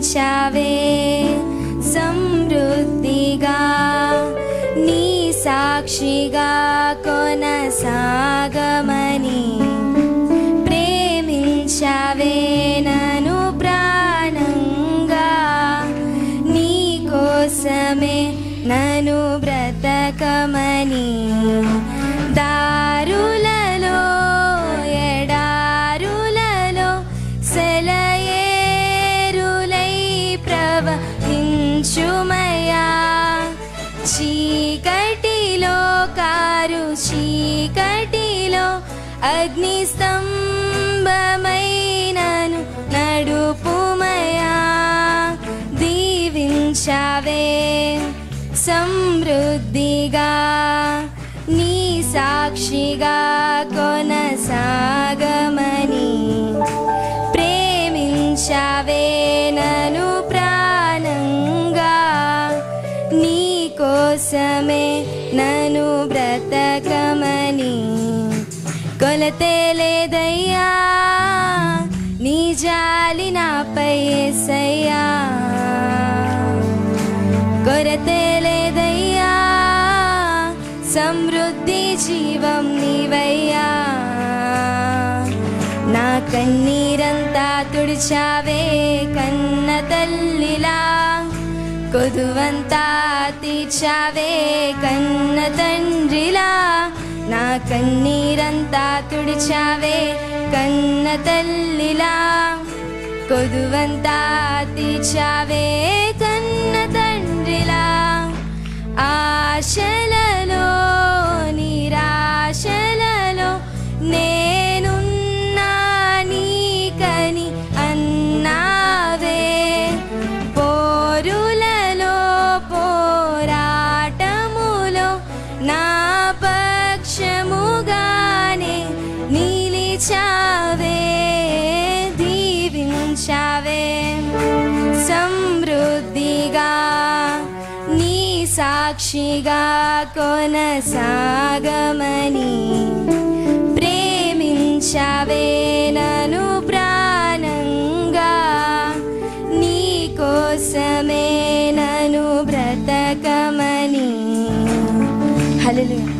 ప్రేమించావే సమృద్ధిగా, నీ సాక్షిగా కొనసాగమని. ప్రేమించావే నన్ను ప్రాణంగా, నీ కోసమే నన్ను బ్రతకమని. దారులలో ఎడారులలో సెలయేరులై ప్రవహించుమయా, చీకటిలో కారు చీకటిలో అగ్నిస్తంభమైనను నడుపుమయా. దీవించావే సమృద్ధిగా, నీ సాక్షిగా కొనసాగమని. ప్రేమించావే నన్ను ప్రాణంగా, నీ కోసమే నన్ను బ్రతకమని. కొలతే లేదయ్యా నీ జాలి నాపై యేసయ్యా, కొరతే లేదయ్యా సమృద్ధి జీవం నీవయ్యా. నా కన్నీరంతా తుడిచావే కన్న తల్లిలా, కొదువంతా తీర్చావే కన్న తండ్రిలా. నా కన్నీరంతా తుడిచావే కన్న తల్లిలా, కొదువంతా తీర్చావే కన్న తండ్రిలా. ఆశలలో నిరాశలలో నేనున్నా నీకని అన్నావే, పోరులలో పోరాటములో నా పక్షముగానే నిలిచావే. దీవించావే సమృద్ధిగా, నీ సాక్షిగా కొనసాగమని. ప్రేమించావే నన్ను ప్రాణంగా, నీ కోసమే నన్ను బ్రతకమని. హల్లెలూయా.